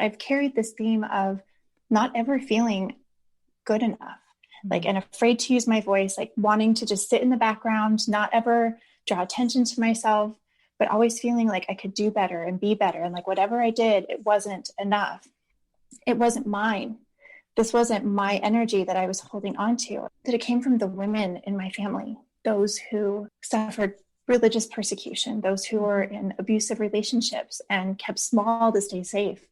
I've carried this theme of not ever feeling good enough, like, and afraid to use my voice, like wanting to just sit in the background, not ever draw attention to myself, but always feeling like I could do better and be better. And like, whatever I did, it wasn't enough. It wasn't mine. This wasn't my energy that I was holding on to. That it came from the women in my family, those who suffered religious persecution, those who were in abusive relationships and kept small to stay safe,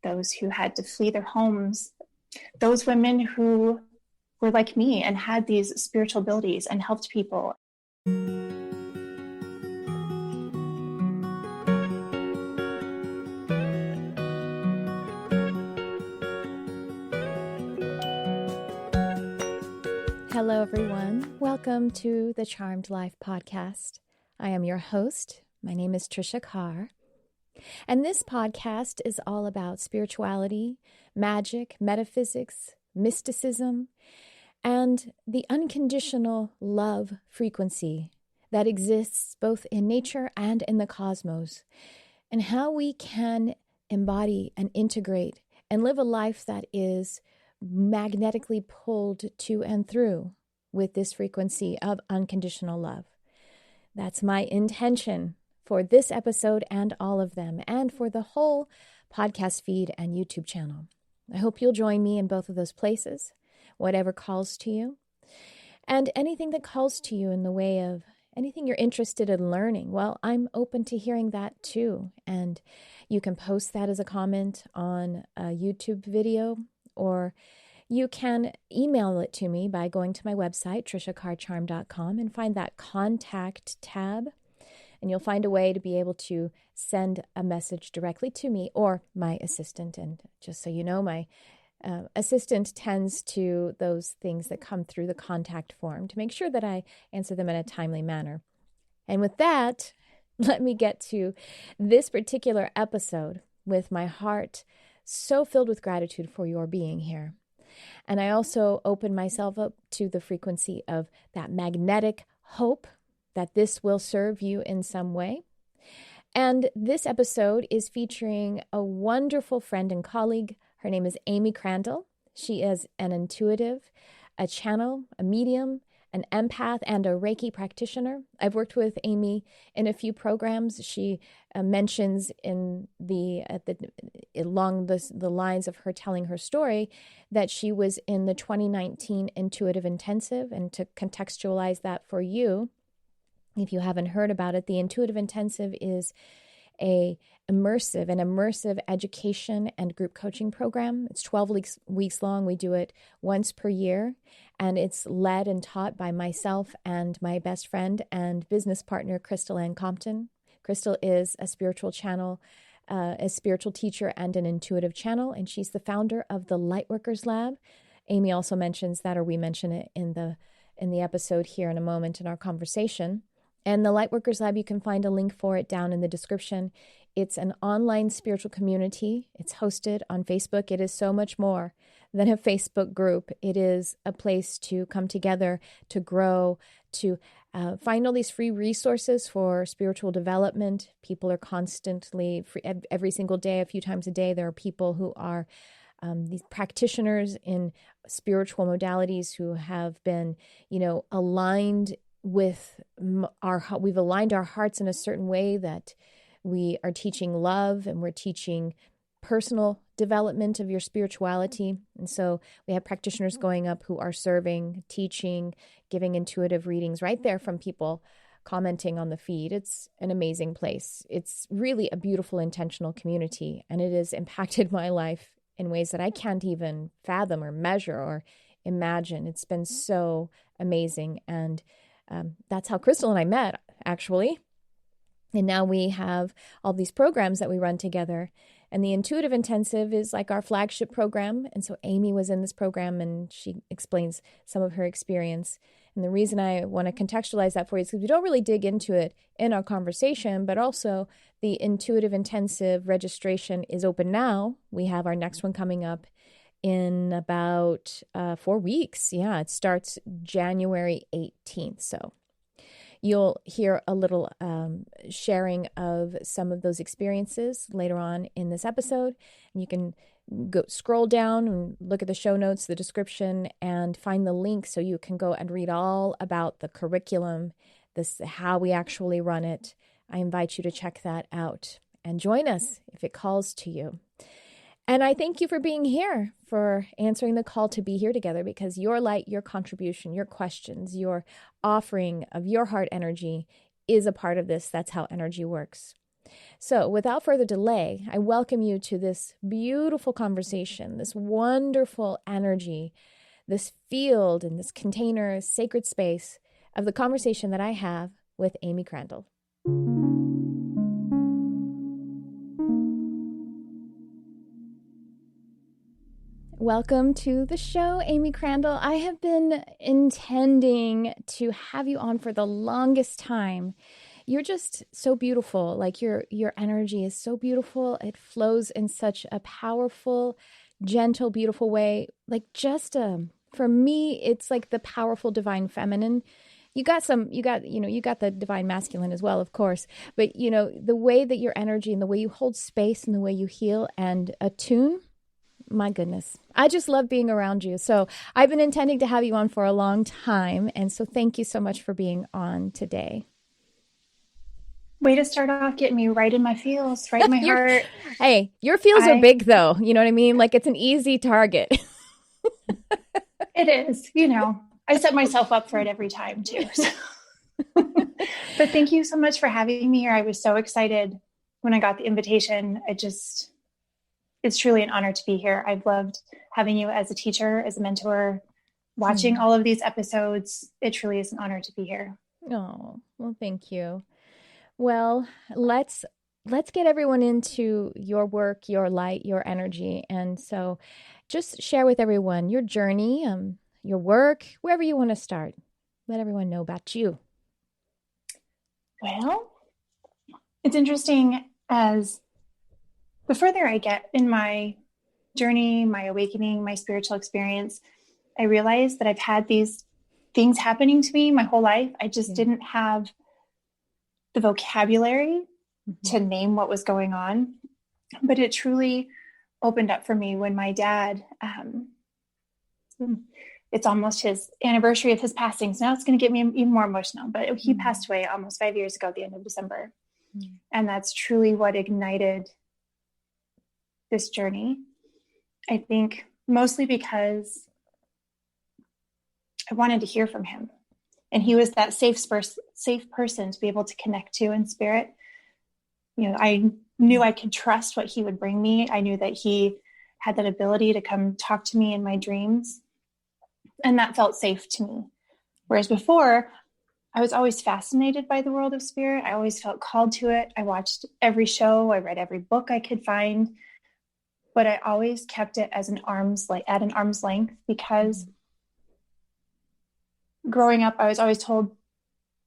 those who had to flee their homes, those women who were like me and had these spiritual abilities and helped people. Hello, everyone. Welcome to the Charmed Life podcast. I am your host. My name is Tricia Carr. And this podcast is all about spirituality, magic, metaphysics, mysticism, and the unconditional love frequency that exists both in nature and in the cosmos, and how we can embody and integrate and live a life that is magnetically pulled to and through with this frequency of unconditional love. That's my intention for this episode and all of them, and for the whole podcast feed and YouTube channel. I hope you'll join me in both of those places, whatever calls to you, and anything that calls to you in the way of anything you're interested in learning. Well, I'm open to hearing that too, and you can post that as a comment on a YouTube video, or you can email it to me by going to my website, triciacarcharm.com, and find that contact tab. And you'll find a way to be able to send a message directly to me or my assistant. And just so you know, my assistant tends to those things that come through the contact form to make sure that I answer them in a timely manner. And with that, let me get to this particular episode with my heart so filled with gratitude for your being here. And I also open myself up to the frequency of that magnetic hope that this will serve you in some way. And this episode is featuring a wonderful friend and colleague. Her name is Amy Crandall. She is an intuitive, a channel, a medium, an empath, and a Reiki practitioner. I've worked with Amy in a few programs. She mentions along the lines of her telling her story that she was in the 2019 Intuitive Intensive. And to contextualize that for you, if you haven't heard about it, the Intuitive Intensive is an immersive education and group coaching program. It's 12 weeks long. We do it once per year, and it's led and taught by myself and my best friend and business partner, Crystal Ann Compton. Crystal is a spiritual channel, a spiritual teacher and an intuitive channel, and she's the founder of the Lightworkers Lab. Amy also mentions that, or we mention it in the episode here in a moment in our conversation. And the Lightworkers Lab, you can find a link for it down in the description. It's an online spiritual community. It's hosted on Facebook. It is so much more than a Facebook group. It is a place to come together, to grow, to find all these free resources for spiritual development. People are constantly, every single day, a few times a day, there are people who are these practitioners in spiritual modalities who have been, aligned with we've aligned our hearts in a certain way that we are teaching love, and we're teaching personal development of your spirituality. And so we have practitioners going up who are serving, teaching, giving intuitive readings right there from people commenting on the feed. It's an amazing place. It's really a beautiful, intentional community, and it has impacted my life in ways that I can't even fathom or measure or imagine. It's been so amazing. And that's how Crystal and I met, actually. And now we have all these programs that we run together. And the Intuitive Intensive is like our flagship program. And so Amy was in this program, and she explains some of her experience. And the reason I want to contextualize that for you is because we don't really dig into it in our conversation, but also the Intuitive Intensive registration is open now. We have our next one coming up in about 4 weeks. Yeah, it starts January 18th. So You'll hear a little sharing of some of those experiences later on in this episode. And you can go scroll down and look at the show notes, the description, and find the link so you can go and read all about the curriculum, how we actually run it. I invite you to check that out and join us if it calls to you. And I thank you for being here, for answering the call to be here together, because your light, your contribution, your questions, your offering of your heart energy is a part of this. That's how energy works. So without further delay, I welcome you to this beautiful conversation, this wonderful energy, this field and this container, sacred space of the conversation that I have with Amy Crandall. Welcome to the show, Amy Crandall. I have been intending to have you on for the longest time. You're just so beautiful. Like your energy is so beautiful. It flows in such a powerful, gentle, beautiful way. Like for me, it's like the powerful divine feminine. You got the divine masculine as well, of course. But the way that your energy and the way you hold space and the way you heal and attune, my goodness. I just love being around you. So I've been intending to have you on for a long time. And so thank you so much for being on today. Way to start off getting me right in my feels, right in my heart. Hey, your feels are big though. You know what I mean? Like it's an easy target. It is, I set myself up for it every time too. So. But thank you so much for having me here. I was so excited when I got the invitation. It's truly an honor to be here. I've loved having you as a teacher, as a mentor, watching all of these episodes. It truly is an honor to be here. Oh, well, thank you. Well, let's get everyone into your work, your light, your energy. And so just share with everyone your journey, your work, wherever you want to start. Let everyone know about you. Well, it's interesting as the further I get in my journey, my awakening, my spiritual experience, I realize that I've had these things happening to me my whole life. I just didn't have the vocabulary to name what was going on, but it truly opened up for me when my dad, it's almost his anniversary of his passing. So now it's going to get me even more emotional, but he passed away almost 5 years ago at the end of December. And that's truly what ignited this journey. I think mostly because I wanted to hear from him. And he was that safe person to be able to connect to in spirit. I knew I could trust what he would bring me. I knew that he had that ability to come talk to me in my dreams. And that felt safe to me. Whereas before, I was always fascinated by the world of spirit. I always felt called to it. I watched every show. I read every book I could find. But I always kept it as at an arm's length, because growing up, I was always told,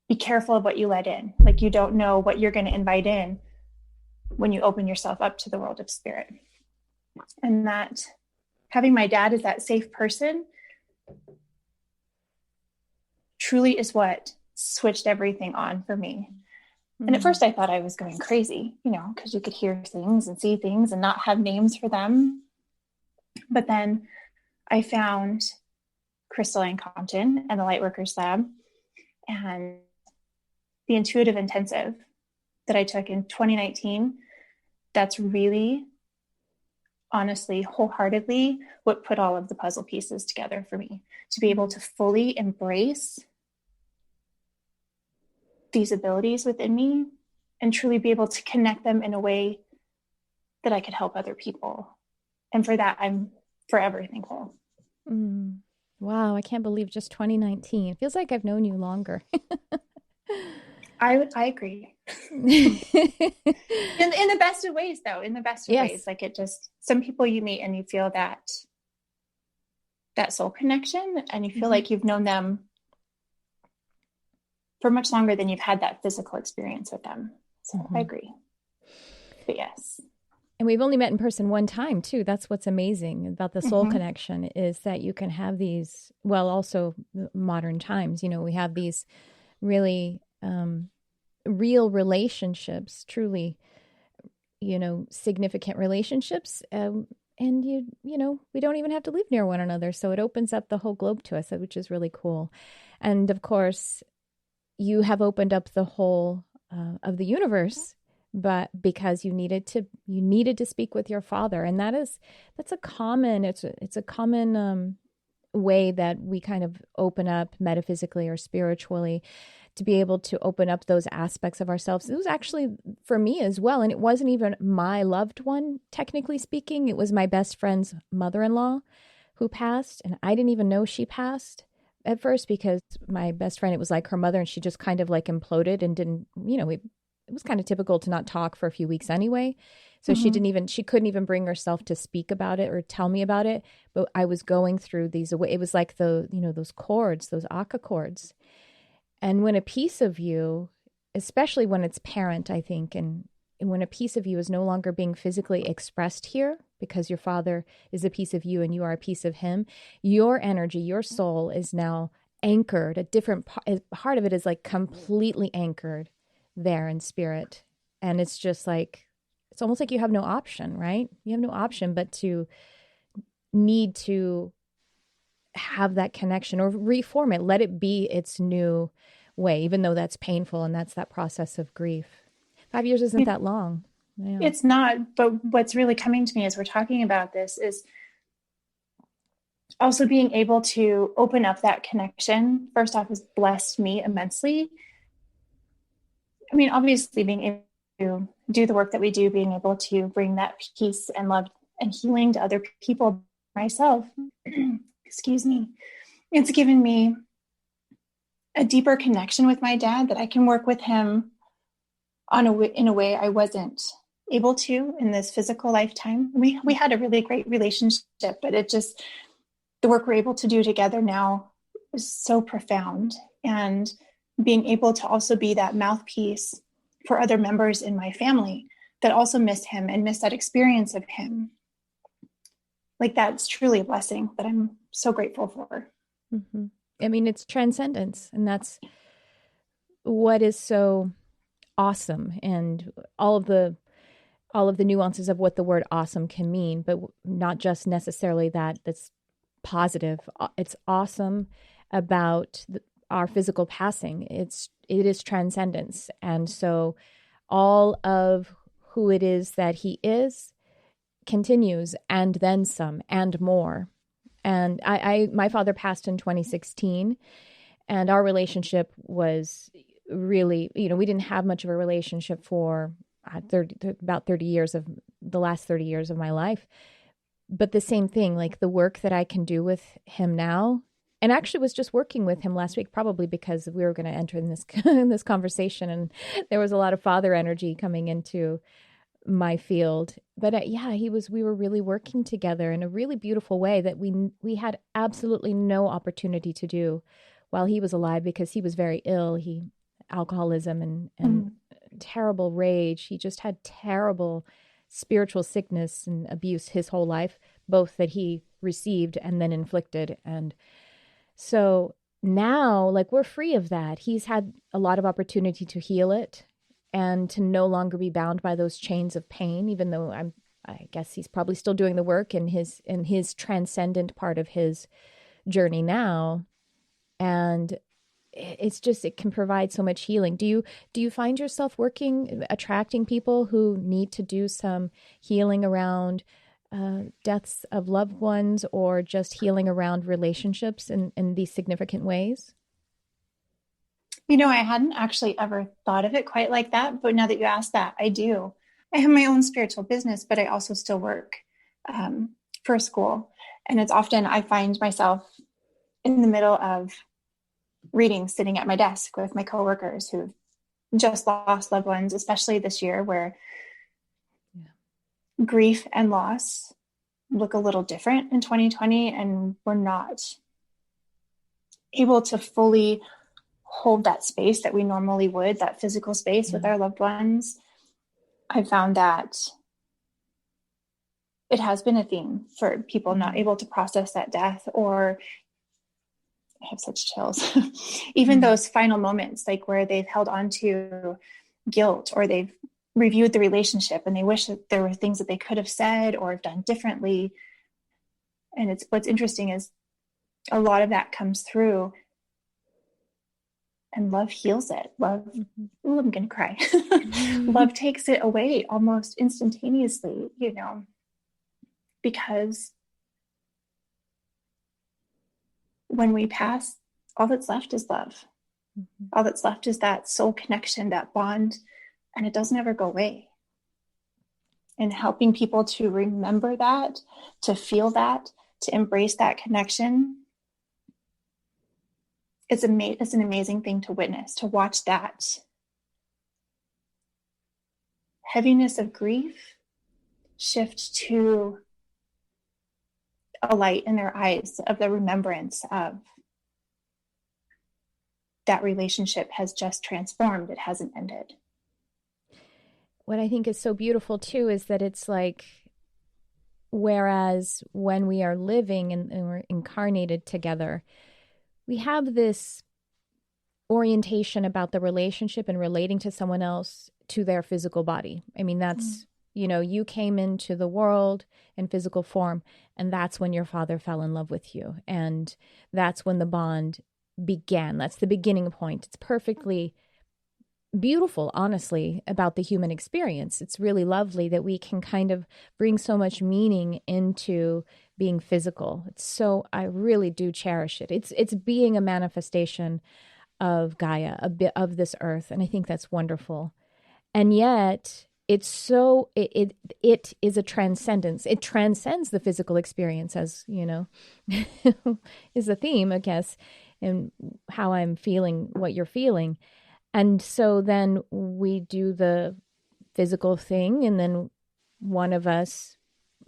be careful of what you let in. Like, you don't know what you're going to invite in when you open yourself up to the world of spirit. And that having my dad as that safe person truly is what switched everything on for me. And at first I thought I was going crazy, because you could hear things and see things and not have names for them. But then I found Crystal Compton and the Lightworkers Lab and the intuitive intensive that I took in 2019. That's really, honestly, wholeheartedly what put all of the puzzle pieces together for me to be able to fully embrace these abilities within me and truly be able to connect them in a way that I could help other people. And for that, I'm forever thankful. Wow. I can't believe just 2019. It feels like I've known you longer. I agree. in the best of ways, though, in the best of ways. Like, it just, some people you meet and you feel that soul connection, and you feel like you've known them for much longer than you've had that physical experience with them. So I agree. But yes. And we've only met in person one time too. That's what's amazing about the soul connection, is that you can have these, well, also modern times, we have these really real relationships, truly, significant relationships. And we don't even have to live near one another. So it opens up the whole globe to us, which is really cool. And of course, you have opened up the whole of the universe, but because you needed to speak with your father. And that's a common, it's a common way that we kind of open up metaphysically or spiritually, to be able to open up those aspects of ourselves. It was actually for me as well. And it wasn't even my loved one, technically speaking. It was my best friend's mother-in-law who passed. And I didn't even know she passed at first, because my best friend, it was like her mother, and she just kind of like imploded and didn't, it was kind of typical to not talk for a few weeks anyway. So she couldn't even bring herself to speak about it or tell me about it. But I was going through these, it was like those chords, those Akka chords. And when a piece of you, especially when it's parent, I think, and when a piece of you is no longer being physically expressed here, because your father is a piece of you and you are a piece of him, your energy, your soul is now anchored. A different part of it is like completely anchored there in spirit. And it's just like, it's almost like you have no option, right? You have no option but to need to have that connection or reform it, let it be its new way, even though that's painful. And that's that process of grief. 5 years isn't that long. Yeah. It's not, but what's really coming to me as we're talking about this is also being able to open up that connection. First off, has blessed me immensely. I mean, obviously being able to do the work that we do, being able to bring that peace and love and healing to other people, myself, excuse me, it's given me a deeper connection with my dad, that I can work with him in a way I wasn't able to in this physical lifetime. We had a really great relationship, but the work we're able to do together now is so profound. And being able to also be that mouthpiece for other members in my family that also miss him and miss that experience of him. Like, that's truly a blessing that I'm so grateful for. Mm-hmm. I mean, it's transcendence, and that's what is so awesome, and all of the nuances of what the word awesome can mean, but not just necessarily that's positive. It's awesome about our physical passing. It is transcendence. And so all of who it is that he is continues, and then some and more. And my father passed in 2016, and our relationship was really, we didn't have much of a relationship for about 30 years of the last 30 years of my life. But the same thing, like the work that I can do with him now, and actually was just working with him last week, probably because we were going to enter in this conversation, and there was a lot of father energy coming into my field. But we were really working together in a really beautiful way that we had absolutely no opportunity to do while he was alive, because he was very ill. Alcoholism and terrible rage. He just had terrible spiritual sickness and abuse his whole life, both that he received and then inflicted. And so now, like, we're free of that. He's had a lot of opportunity to heal it and to no longer be bound by those chains of pain, even though I guess he's probably still doing the work in his transcendent part of his journey now. And it can provide so much healing. Do you find yourself attracting people who need to do some healing around deaths of loved ones, or just healing around relationships in these significant ways? I hadn't actually ever thought of it quite like that, but now that you asked that, I do. I have my own spiritual business, but I also still work for a school. And it's often I find myself in the middle of readings, sitting at my desk with my coworkers who've just lost loved ones, especially this year, where grief and loss look a little different in 2020, and we're not able to fully hold that space that we normally would, that physical space with our loved ones. I found that it has been a theme for people not able to process that death, or I have such chills. Even those final moments, like where they've held on to guilt, or they've reviewed the relationship and they wish that there were things that they could have said or have done differently. And what's interesting is a lot of that comes through, and love heals it. Love, ooh, I'm going to cry. Love takes it away almost instantaneously, because when we pass, all that's left is love. All that's left is that soul connection, that bond, and it doesn't ever go away. And helping people to remember that, to feel that, to embrace that connection, it's an amazing thing to witness, to watch that heaviness of grief shift to a light in their eyes of the remembrance of that relationship has just transformed. It hasn't ended. What I think is so beautiful too is that it's like, whereas when we are living and we're incarnated together, we have this orientation about the relationship and relating to someone else to their physical body. I mean, that's, you came into the world in physical form, and that's when your father fell in love with you. And that's when the bond began. That's the beginning point. It's perfectly beautiful, honestly, about the human experience. It's really lovely that we can kind of bring so much meaning into being physical. I really do cherish it. It's being a manifestation of Gaia, a bit of this earth. And I think that's wonderful. And yet it is a transcendence. It transcends the physical experience, as is the theme, I guess, and how I'm feeling what you're feeling. And so then we do the physical thing, and then one of us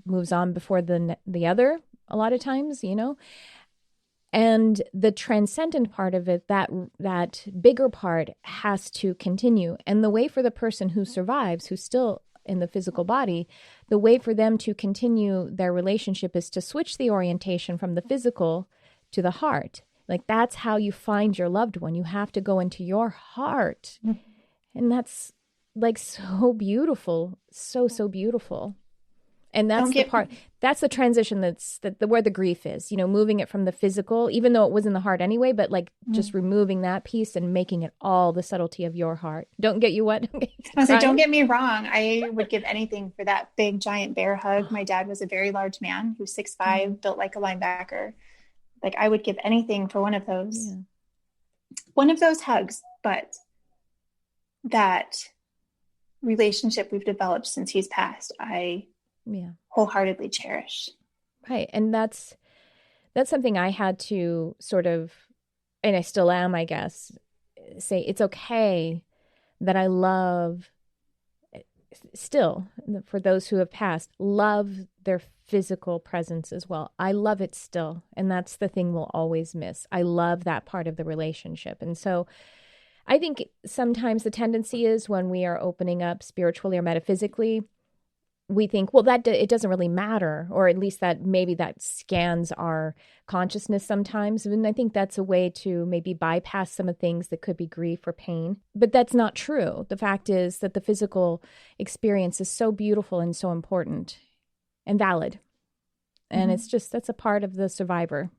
moves on before the other a lot of times, and the transcendent part of it, that bigger part has to continue. And the way for the person who survives, who's still in the physical body, the way for them to continue their relationship is to switch the orientation from the physical to the heart. Like, that's how you find your loved one. You have to go into your heart. And that's like so beautiful. So beautiful. And that's that's the transition that's where the grief is, moving it from the physical, even though it was in the heart anyway, but like just removing that piece and making it all the subtlety of your heart. Don't get you what? I was like, don't get me wrong. I would give anything for that big, giant bear hug. My dad was a very large man who's 6'5", built like a linebacker. Like, I would give anything for one of those hugs, but that relationship we've developed since he's passed, I wholeheartedly cherish. Right. And that's something I had to sort of, and I still am, I guess, say it's okay that I love still, for those who have passed, love their physical presence as well. I love it still. And that's the thing we'll always miss. I love that part of the relationship. And so I think sometimes the tendency is when we are opening up spiritually or metaphysically, we think, well, that it doesn't really matter, or at least that maybe that scans our consciousness sometimes. And I think that's a way to maybe bypass some of the things that could be grief or pain. But that's not true. The fact is that the physical experience is so beautiful and so important and valid. And it's just, that's a part of the survivor.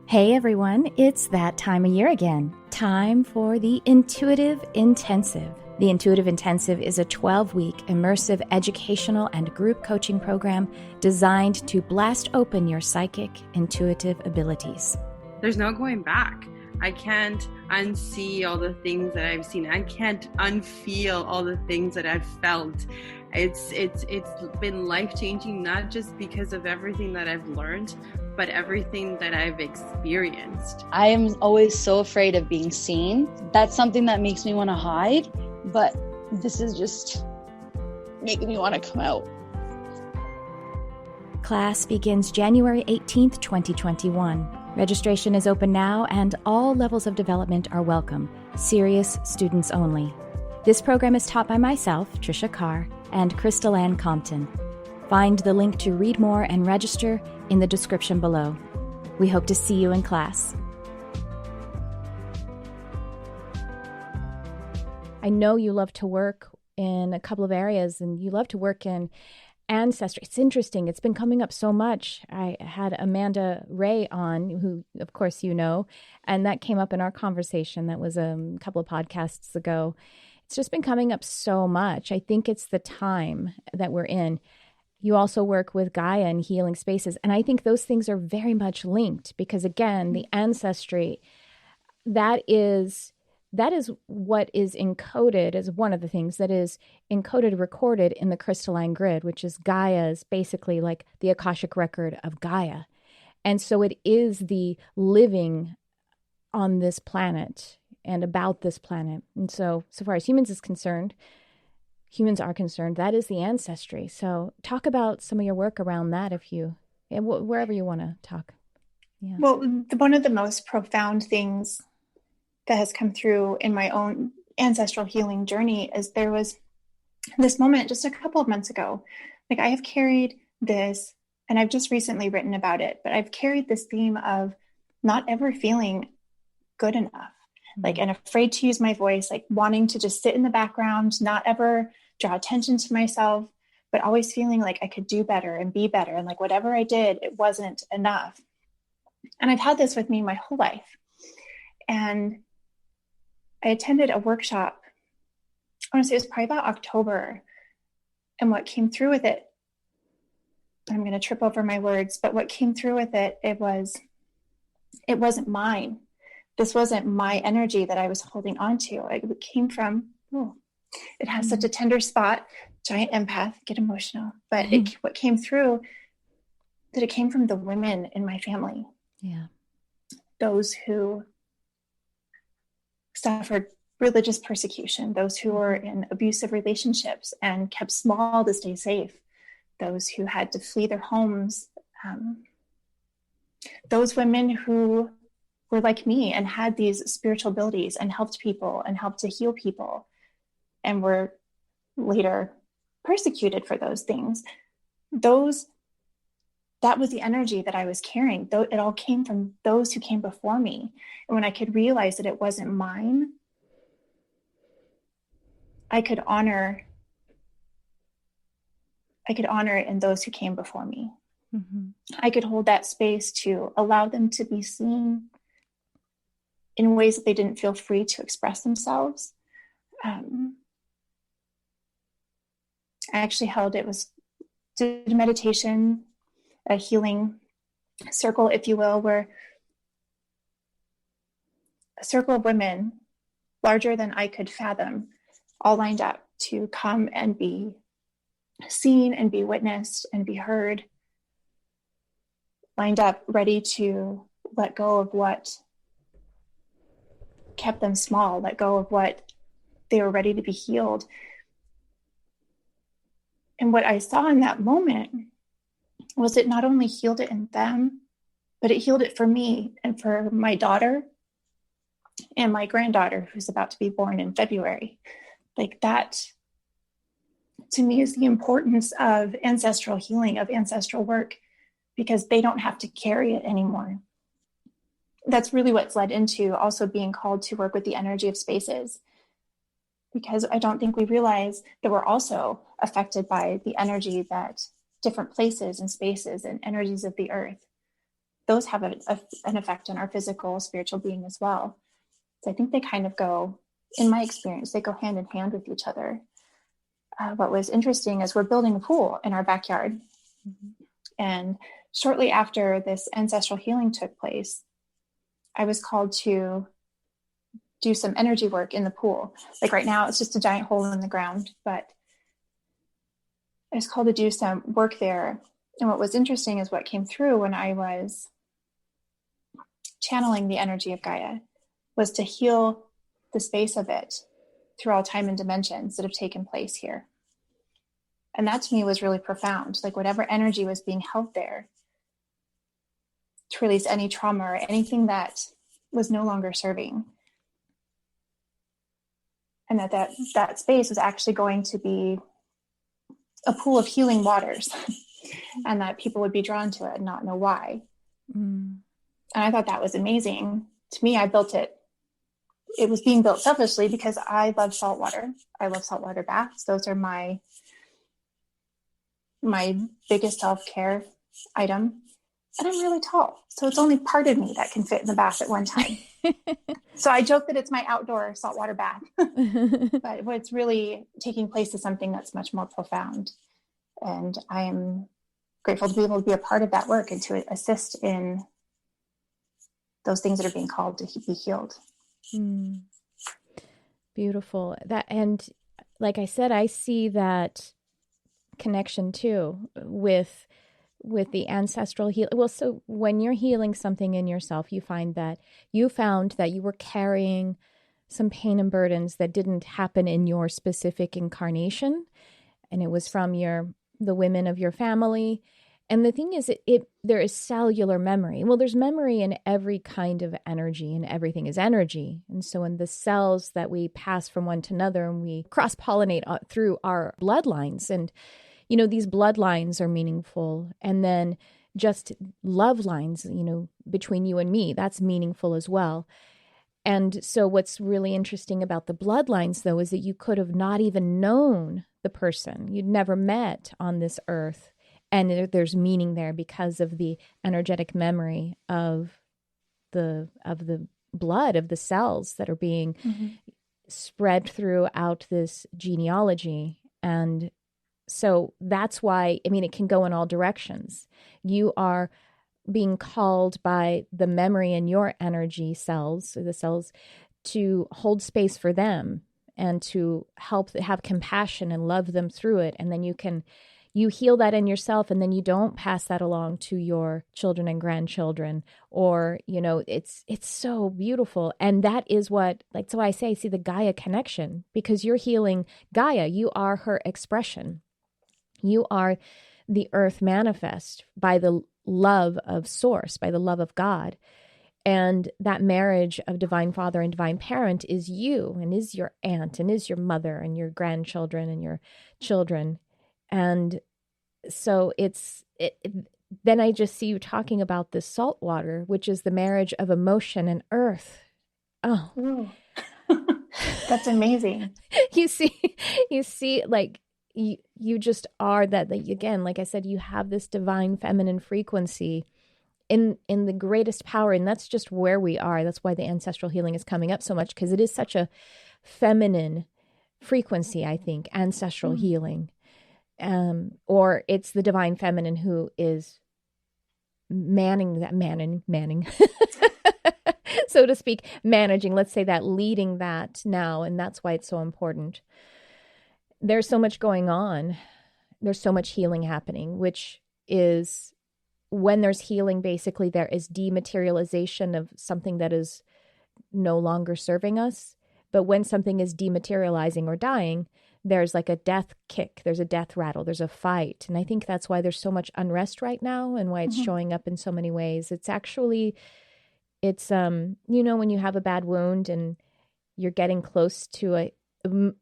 Hey everyone, it's that time of year again. Time for the Intuitive Intensive. The Intuitive Intensive is a 12-week immersive educational and group coaching program designed to blast open your psychic, intuitive abilities. There's no going back. I can't unsee all the things that I've seen. I can't unfeel all the things that I've felt. It's been life-changing, not just because of everything that I've learned, but everything that I've experienced. I am always so afraid of being seen. That's something that makes me want to hide, but this is just making me want to come out. Class begins January 18th, 2021. Registration is open now, and all levels of development are welcome. Serious students only. This program is taught by myself, Tricia Carr, and Crystal Ann Compton. Find the link to read more and register in the description below. We hope to see you in class. I know you love to work in a couple of areas, and you love to work in ancestry. It's interesting. It's been coming up so much. I had Amanda Ray on, who, of course, you know, and that came up in our conversation. That was a couple of podcasts ago. It's just been coming up so much. I think it's the time that we're in. You also work with Gaia and healing spaces. And I think those things are very much linked because, again, the ancestry, that is what is encoded as one of the things that is encoded, recorded in the crystalline grid, which is Gaia's, basically like the Akashic record of Gaia. And so it is the living on this planet and about this planet. And so far as humans are concerned, that is the ancestry. So talk about some of your work around that wherever you want to talk. Yeah. Well, one of the most profound things that has come through in my own ancestral healing journey is there was this moment just a couple of months ago. Like, I have carried this, and I've just recently written about it, but I've carried this theme of not ever feeling good enough, like, and afraid to use my voice, like wanting to just sit in the background, not ever draw attention to myself, but always feeling like I could do better and be better. And like, whatever I did, it wasn't enough. And I've had this with me my whole life. And I attended a workshop, I want to say it was probably about October. And what came through with it, I'm going to trip over my words, but what came through with it, it wasn't mine. This wasn't my energy that I was holding on to. It came from, it has such a tender spot, giant empath, get emotional. But what came through, that it came from the women in my family. Yeah. Those who suffered religious persecution, those who were in abusive relationships and kept small to stay safe, those who had to flee their homes, those women who were like me and had these spiritual abilities and helped people and helped to heal people and were later persecuted for those things. That was the energy that I was carrying. It all came from those who came before me. And when I could realize that it wasn't mine, I could honor it in those who came before me. Mm-hmm. I could hold that space to allow them to be seen in ways that they didn't feel free to express themselves. I actually did a meditation, a healing circle, if you will, where a circle of women larger than I could fathom all lined up to come and be seen and be witnessed and be heard, lined up ready to let go of what kept them small, let go of what they were ready to be healed. And what I saw in that moment was it not only healed it in them, but it healed it for me and for my daughter and my granddaughter, who's about to be born in February. Like, that, to me, is the importance of ancestral healing, of ancestral work, because they don't have to carry it anymore. That's really what's led into also being called to work with the energy of spaces, because I don't think we realize that we're also affected by the energy that different places and spaces and energies of the earth, those have an effect on our physical, spiritual being as well. So I think they kind of go, in my experience, they go hand in hand with each other. What was interesting is we're building a pool in our backyard. Mm-hmm. And shortly after this ancestral healing took place, I was called to do some energy work in the pool. Like, right now, it's just a giant hole in the ground, but I was called to do some work there. And what was interesting is what came through when I was channeling the energy of Gaia was to heal the space of it through all time and dimensions that have taken place here. And that to me was really profound. Like, whatever energy was being held there, to release any trauma or anything that was no longer serving. And that space was actually going to be a pool of healing waters and that people would be drawn to it and not know why. And I thought that was amazing. To me, I built it it was being built selfishly because I love salt water. I love saltwater baths. Those are my biggest self-care item. And I'm really tall. So it's only part of me that can fit in the bath at one time. So I joke that it's my outdoor saltwater bath. But what's really taking place is something that's much more profound. And I am grateful to be able to be a part of that work and to assist in those things that are being called to be healed. Beautiful. And like I said, I see that connection too with the ancestral healing. Well, so when you're healing something in yourself, you found that you were carrying some pain and burdens that didn't happen in your specific incarnation, and it was from the women of your family. And the thing is, there is cellular memory. Well, there's memory in every kind of energy, and everything is energy. And so in the cells that we pass from one to another, and we cross-pollinate through our bloodlines, and these bloodlines are meaningful. And then just love lines, between you and me, that's meaningful as well. And so what's really interesting about the bloodlines, though, is that you could have not even known the person. You'd never met on this earth. And there's meaning there because of the energetic memory of the blood, of the cells that are being spread throughout this genealogy. And so that's why, it can go in all directions. You are being called by the memory in your energy cells, or the cells, to hold space for them and to help have compassion and love them through it. And then you heal that in yourself, and then you don't pass that along to your children and grandchildren, or, it's so beautiful. And that is what, so I say, see the Gaia connection, because you're healing Gaia. You are her expression. You are the earth manifest by the love of source, by the love of God. And that marriage of divine father and divine parent is you, and is your aunt, and is your mother, and your grandchildren, and your children. And so then I just see you talking about the salt water, which is the marriage of emotion and earth. Oh, that's amazing. You see, like you just are that, again, like I said, you have this divine feminine frequency in the greatest power. And that's just where we are. That's why the ancestral healing is coming up so much, because it is such a feminine frequency, I think, ancestral healing. Or it's the divine feminine who is manning, so to speak, managing, let's say that, leading that now. And that's why it's so important. There's so much going on. There's so much healing happening, which is, when there's healing, basically there is dematerialization of something that is no longer serving us. But when something is dematerializing or dying, there's like a death kick, there's a death rattle, there's a fight. And I think that's why there's so much unrest right now, and why it's showing up in so many ways. It's when you have a bad wound and you're getting close to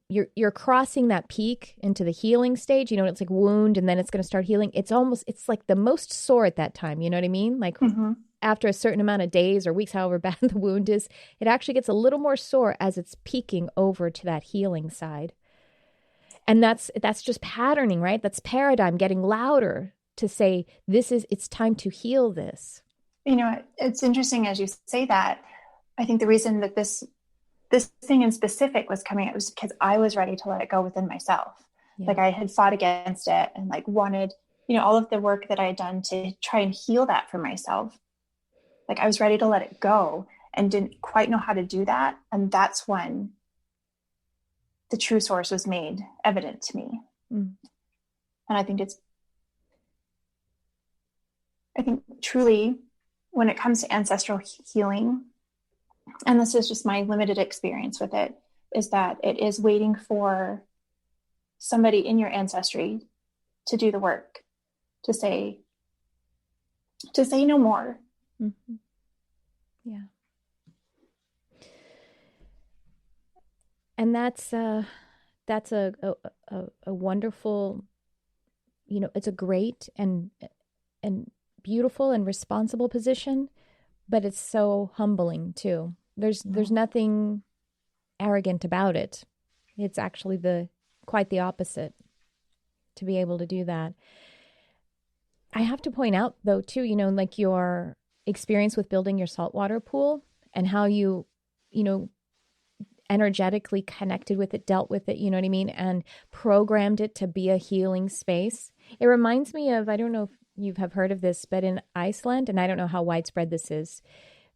you're crossing that peak into the healing stage, it's like wound, and then it's going to start healing. It's like the most sore at that time. You know what I mean? Like after a certain amount of days or weeks, however bad the wound is, it actually gets a little more sore as it's peaking over to that healing side. And that's just patterning, right? That's paradigm getting louder to say, it's time to heal this. It's interesting as you say that. I think the reason that this thing in specific was coming out was because I was ready to let it go within myself. Yeah. Like I had fought against it and wanted, all of the work that I had done to try and heal that for myself. Like I was ready to let it go and didn't quite know how to do that. And that's when the true source was made evident to me. And I think truly, when it comes to ancestral healing, and this is just my limited experience with it, is that it is waiting for somebody in your ancestry to do the work, to say no more. Yeah. And that's a wonderful, it's a great and beautiful and responsible position, but it's so humbling too. There's nothing arrogant about it. It's actually quite the opposite to be able to do that. I have to point out though too, like your experience with building your saltwater pool and how you energetically connected with it, dealt with it, you know what I mean? And programmed it to be a healing space. It reminds me of, I don't know if you have heard of this, but in Iceland, and I don't know how widespread this is,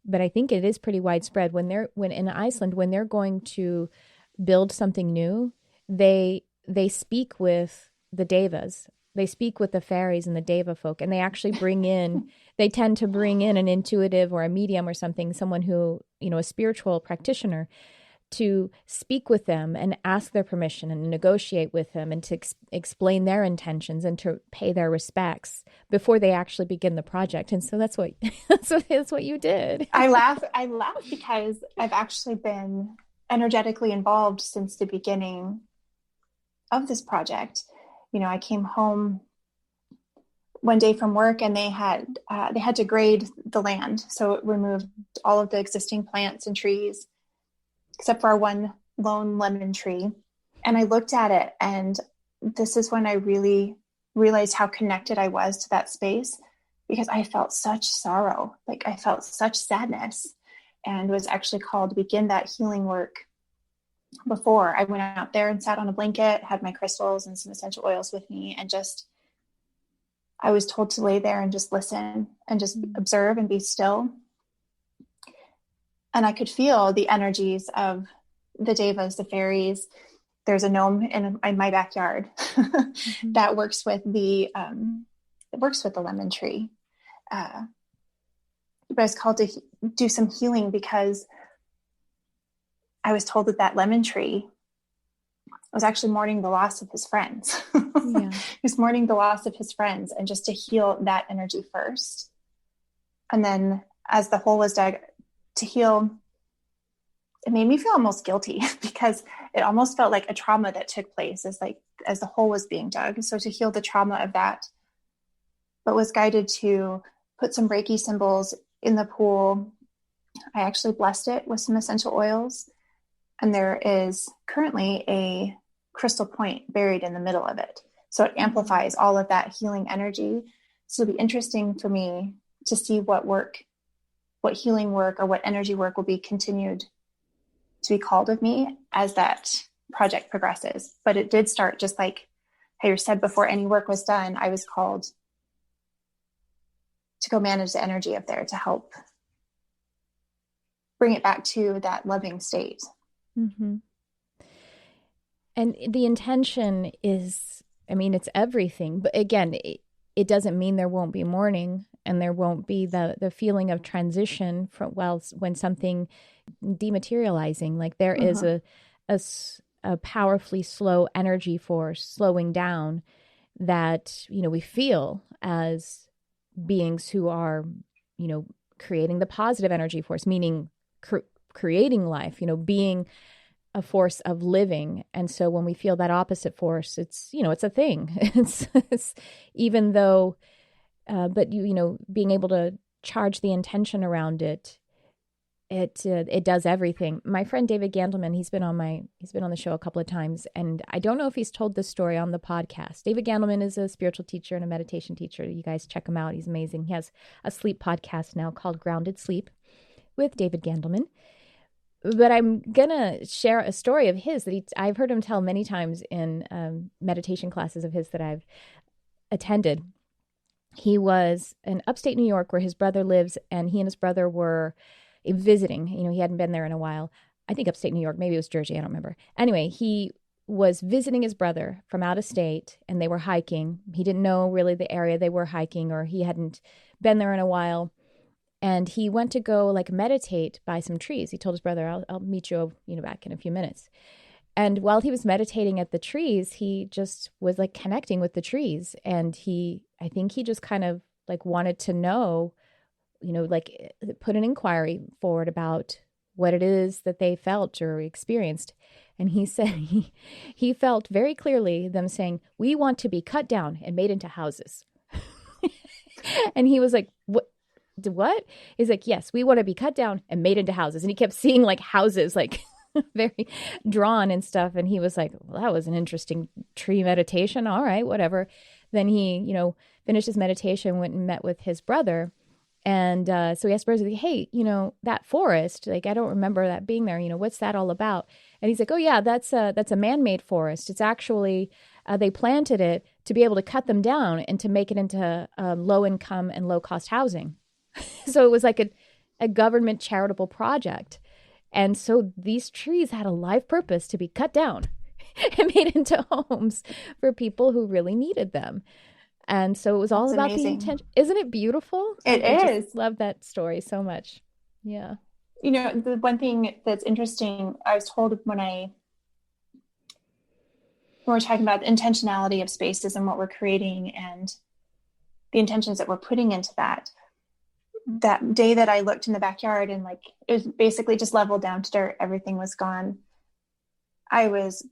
but I think it is pretty widespread. When in Iceland, when they're going to build something new, they speak with the devas. They speak with the fairies and the deva folk, and they actually they tend to bring in an intuitive or a medium or something, someone who, a spiritual practitioner, to speak with them and ask their permission and negotiate with them and to explain their intentions and to pay their respects before they actually begin the project. And so that's what you did. I laugh because I've actually been energetically involved since the beginning of this project. I came home one day from work and they had to grade the land. So it removed all of the existing plants and trees, except for our one lone lemon tree. And I looked at it, and this is when I really realized how connected I was to that space, because I felt such sorrow. Like I felt such sadness, and was actually called to begin that healing work before I went out there and sat on a blanket, had my crystals and some essential oils with me. And I was told to lay there and just listen and just observe and be still. And I could feel the energies of the devas, the fairies. There's a gnome in my backyard that works with the lemon tree. But I was called to do some healing because I was told that lemon tree was actually mourning the loss of his friends. He was mourning the loss of his friends, and just to heal that energy first. And then as the hole was dug to heal, it made me feel almost guilty because it almost felt like a trauma that took place as the hole was being dug. So to heal the trauma of that, but was guided to put some Reiki symbols in the pool. I actually blessed it with some essential oils. And there is currently a crystal point buried in the middle of it. So it amplifies all of that healing energy. So it'll be interesting for me to see what healing work or what energy work will be continued to be called of me as that project progresses. But it did start just like Hayter said, before any work was done, I was called to go manage the energy up there to help bring it back to that loving state. Mm-hmm. And the intention is, it's everything. But again, it doesn't mean there won't be mourning and there won't be the feeling of transition when something dematerializing. Like there is a powerfully slow energy force slowing down that, we feel as beings who are, creating the positive energy force, meaning creating life, being a force of living. And so when we feel that opposite force, it's, it's a thing. It's even though, but being able to charge the intention around it, it does everything. My friend David Gandelman, he's been on the show a couple of times, and I don't know if he's told this story on the podcast. David Gandelman is a spiritual teacher and a meditation teacher. You guys check him out. He's amazing. He has a sleep podcast now called Grounded Sleep with David Gandelman. But I'm going to share a story of his that I've heard him tell many times in meditation classes of his that I've attended. He was in upstate New York where his brother lives, and he and his brother were visiting. He hadn't been there in a while. I think upstate New York, maybe it was Jersey, I don't remember. Anyway, he was visiting his brother from out of state, and they were hiking. He didn't know really the area they were hiking, or he hadn't been there in a while. And he went to go meditate by some trees. He told his brother, I'll meet you, back in a few minutes. And while he was meditating at the trees, he just was connecting with the trees. And I think he just kind of wanted to know, put an inquiry forward about what it is that they felt or experienced. And he said he felt very clearly them saying, "We want to be cut down and made into houses." And he was like, "What? He's like, "Yes, we want to be cut down and made into houses." And he kept seeing houses very drawn and stuff. And he was like, well, that was an interesting tree meditation. All right, whatever. Then he, finished his meditation, went and met with his brother. And so he asked Brother, hey, that forest, like, I don't remember that being there. What's that all about? And he's like, oh, yeah, that's a man-made forest. It's actually, they planted it to be able to cut them down and to make it into low-income and low-cost housing. So it was like a government charitable project. And so these trees had a life purpose to be cut down and made into homes for people who really needed them. And so it was all about the intention. Isn't it beautiful? It I is. just love that story so much. Yeah. The one thing that's interesting, I was told when we're talking about the intentionality of spaces and what we're creating and the intentions that we're putting into that day that I looked in the backyard and like, it was basically just leveled down to dirt. Everything was gone. I was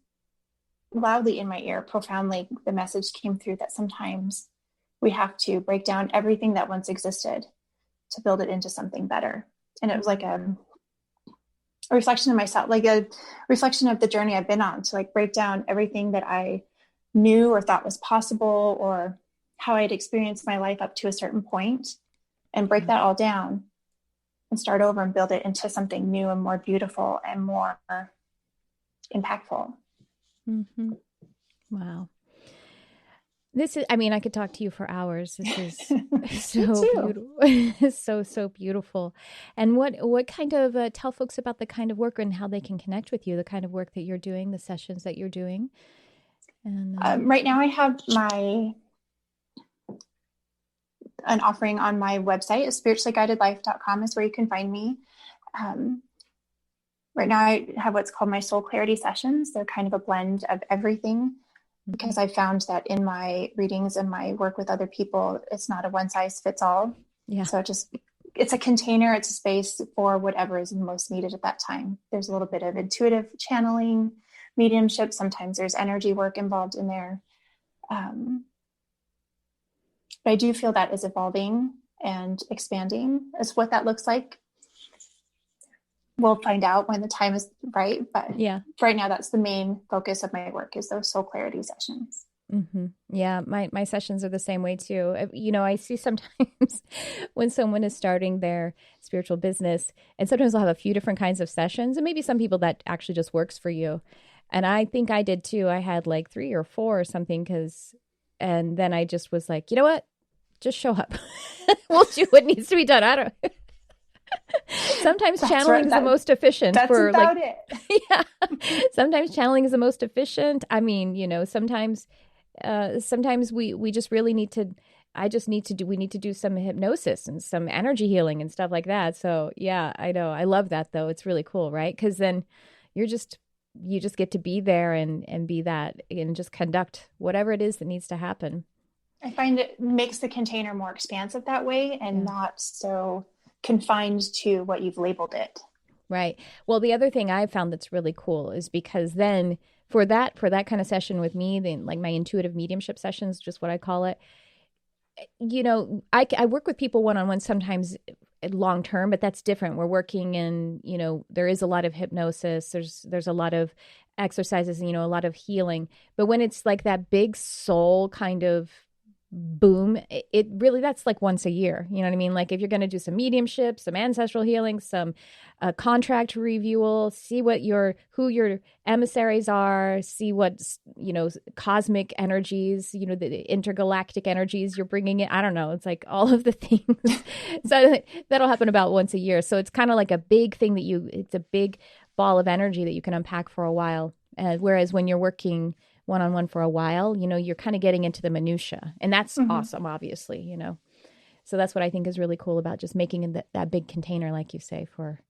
loudly in my ear, profoundly, the message came through that sometimes we have to break down everything that once existed to build it into something better. And it was like a reflection of myself, like a reflection of the journey I've been on, to like break down everything that I knew or thought was possible, or how I'd experienced my life up to a certain point, and break that all down and start over and build it into something new and more beautiful and more impactful. Mm-hmm. Wow. This is, I could talk to you for hours. This is so beautiful. So beautiful. And what kind of, tell folks about the kind of work and how they can connect with you, the kind of work that you're doing, the sessions that you're doing. And right now I have an offering on my website, spirituallyguidedlife.com is where you can find me. Right now I have what's called my soul clarity sessions. They're kind of a blend of everything, because I found that in my readings and my work with other people, it's not a one size fits all. Yeah. So it's a container, it's a space for whatever is most needed at that time. There's a little bit of intuitive channeling, mediumship. Sometimes there's energy work involved in there. But I do feel that is evolving and expanding as what that looks like. We'll find out when the time is right. But yeah, right now that's the main focus of my work, is those soul clarity sessions. Mm-hmm. Yeah, my sessions are the same way too. I see sometimes when someone is starting their spiritual business, and sometimes they'll have a few different kinds of sessions, and maybe some people that actually just works for you. And I think I did too. I had like 3 or 4 or something, and then I just was like, you know what? Just show up. We'll do what needs to be done. I don't. Sometimes channeling is the most efficient. That's for about like, it. Yeah. Sometimes channeling is the most efficient. Sometimes we just really need to. We need to do some hypnosis and some energy healing and stuff like that. So yeah, I know. I love that though. It's really cool, right? Because then you just get to be there and be that and just conduct whatever it is that needs to happen. I find it makes the container more expansive that way, and not so confined to what you've labeled it. Right. Well, the other thing I've found that's really cool is because then for that kind of session with me, then like my intuitive mediumship sessions, just what I call it, I work with people one-on-one sometimes long term, but that's different. We're working in, there is a lot of hypnosis. There's a lot of exercises, a lot of healing. But when it's like that big soul kind of boom, it really, that's like once a year. You know what I mean? Like if you're going to do some mediumship, some ancestral healing, some contract review, see who your emissaries are, see what, cosmic energies, the intergalactic energies you're bringing in. I don't know. It's like all of the things. So that'll happen about once a year. So it's kind of like a big thing it's a big ball of energy that you can unpack for a while. Whereas when you're working one-on-one for a while, you're kind of getting into the minutia, and that's awesome, obviously, So that's what I think is really cool about just making that big container, like you say, for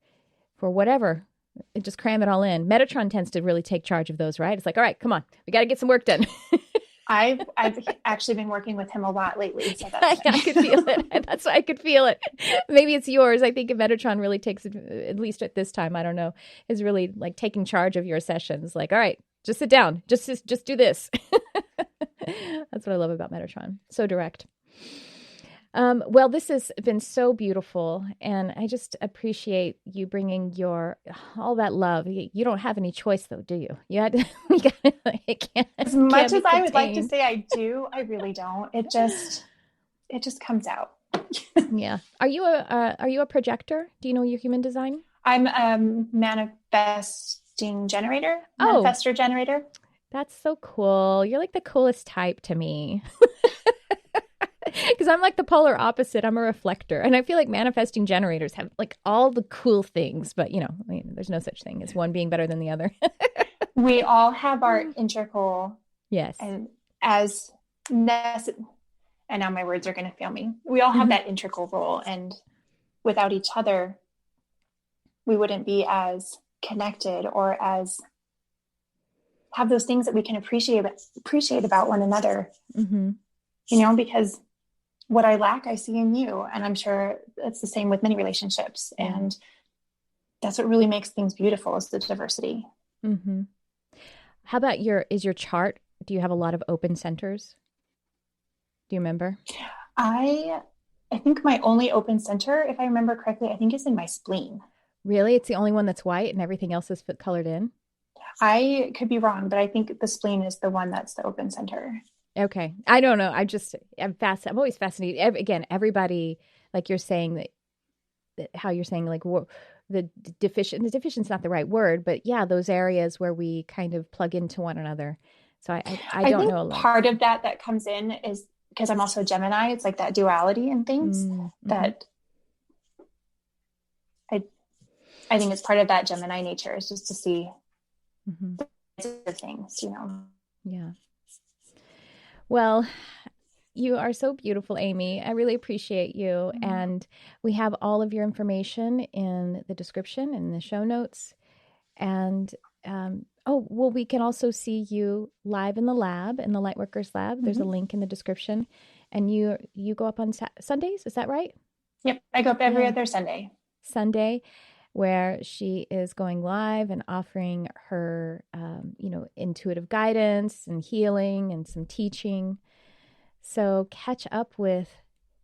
whatever. Just cram it all in. Metatron tends to really take charge of those, right? It's like, all right, come on, we got to get some work done. I've actually been working with him a lot lately. So I could feel it. That's why I could feel it. Maybe it's yours. I think Metatron really takes it, at least at this time, I don't know, is really like taking charge of your sessions. Like, all right, just sit down. Just do this. That's what I love about Metatron. So direct. Well, this has been so beautiful, and I just appreciate you bringing all that love. You don't have any choice, though, do you? You had to, it can't, As much can't as be I would like to contained. say I do, I really don't. It just comes out. Yeah. Are you a projector? Do you know your human design? I'm a manifesting generator, Oh. manifestor generator. That's so cool. You're like the coolest type to me. Because I'm like the polar opposite. I'm a reflector. And I feel like manifesting generators have like all the cool things, but I mean, there's no such thing as one being better than the other. We all have our integral. Yes. And as necessary, and now my words are going to fail me. We all have that integral role. And without each other, we wouldn't be as connected or as have those things that we can appreciate about one another. Because what I lack, I see in you. And I'm sure it's the same with many relationships. Yeah. And that's what really makes things beautiful is the diversity. Mm-hmm. How about is your chart? Do you have a lot of open centers? Do you remember? I think my only open center, if I remember correctly, I think is in my spleen. Really? It's the only one that's white and everything else is colored in? I could be wrong, but I think the spleen is the one that's the open center. Okay. I don't know. I'm always fascinated. Again, everybody, like you're saying how you're saying like the deficient's not the right word, but yeah, those areas where we kind of plug into one another. So I don't know a lot. Part of that comes in is because I'm also a Gemini. It's like that duality in things that I think it's part of that Gemini nature is just to see the things, Yeah. Well, you are so beautiful, Amy. I really appreciate you. And we have all of your information in the description and the show notes. And, we can also see you live in the lab, in the Lightworkers Lab. There's a link in the description. And you go up on Sundays, is that right? Yep. I go up every other Sunday, where she is going live and offering her, intuitive guidance and healing and some teaching. So catch up with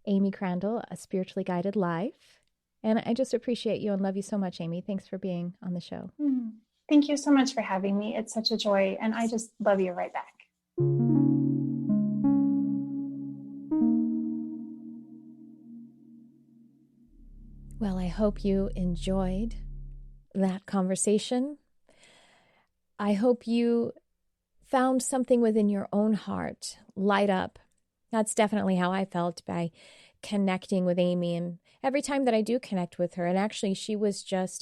Amy Crandall, A Spiritually Guided Life. And I just appreciate you and love you so much, Amy. Thanks for being on the show. Thank you so much for having me. It's such a joy. And I just love you right back. Well, I hope you enjoyed that conversation. I hope you found something within your own heart light up. That's definitely how I felt by connecting with Amy. And every time that I do connect with her, and actually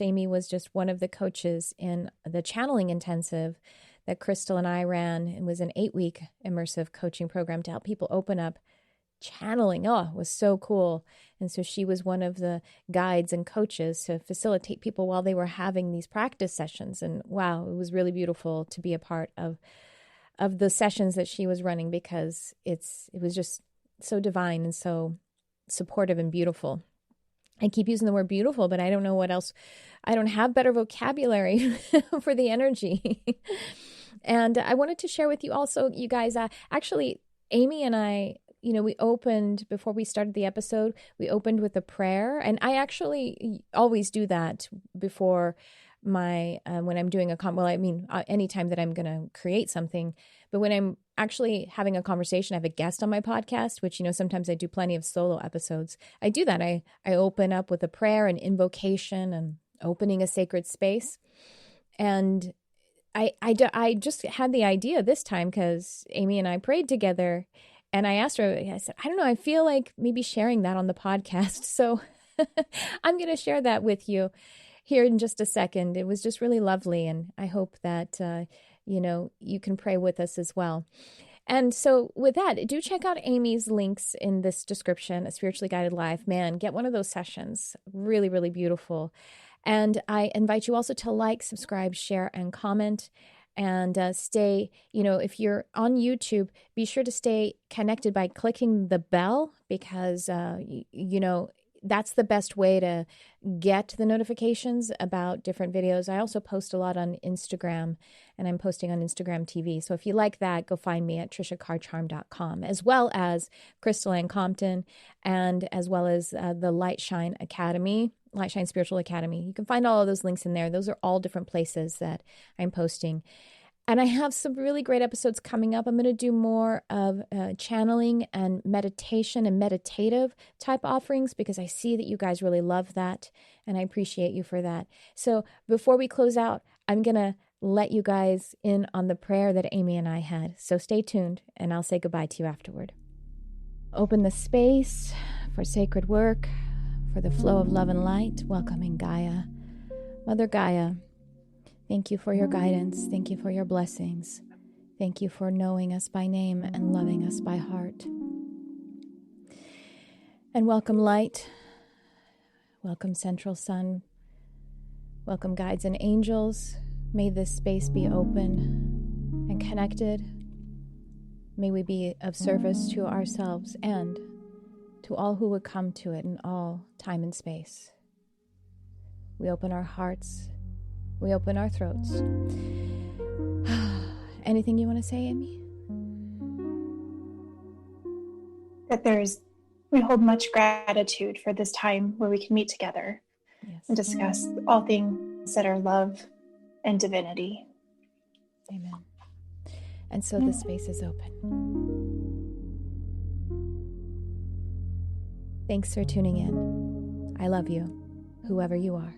Amy was just one of the coaches in the channeling intensive that Crystal and I ran. It was an 8-week immersive coaching program to help people open up channeling. Oh, it was so cool. And so she was one of the guides and coaches to facilitate people while they were having these practice sessions. And wow, it was really beautiful to be a part of the sessions that she was running because it was just so divine and so supportive and beautiful. I keep using the word beautiful, but I don't know what else. I don't have better vocabulary for the energy. And I wanted to share with you also, you guys, actually, Amy and I, we opened, before we started the episode, we opened with a prayer. And I actually always do that before when I'm doing anytime that I'm going to create something. But when I'm actually having a conversation, I have a guest on my podcast, which, sometimes I do plenty of solo episodes. I do that. I open up with a prayer and invocation and opening a sacred space. And I just had the idea this time because Amy and I prayed together. And I asked her, I said, I don't know, I feel like maybe sharing that on the podcast. So I'm going to share that with you here in just a second. It was just really lovely. And I hope that, you can pray with us as well. And so with that, do check out Amy's links in this description, A Spiritually Guided Life. Man, get one of those sessions. Really, really beautiful. And I invite you also to like, subscribe, share, and comment. And stay, if you're on YouTube, be sure to stay connected by clicking the bell because, that's the best way to get the notifications about different videos. I also post a lot on Instagram, and I'm posting on Instagram TV. So if you like that, go find me at triciacarcharm.com, as well as Crystal Ann Compton, and as well as the Light Shine Spiritual Academy. You can find all of those links in there. Those are all different places that I'm posting. And I have some really great episodes coming up. I'm going to do more of channeling and meditation and meditative type offerings, because I see that you guys really love that, and I appreciate you for that. So before we close out, I'm going to let you guys in on the prayer that Amy and I had. So stay tuned, and I'll say goodbye to you afterward. Open the space for sacred work, for the flow of love and light, welcoming Gaia. Mother Gaia, thank you for your guidance. Thank you for your blessings. Thank you for knowing us by name and loving us by heart. And welcome light. Welcome central sun. Welcome guides and angels. May this space be open and connected. May we be of service to ourselves and to all who would come to it in all time and space. We open our hearts. We open our throats. Anything you want to say, Amy? That we hold much gratitude for this time where we can meet together and discuss all things that are love and divinity. Amen. And so the space is open. Thanks for tuning in. I love you, whoever you are.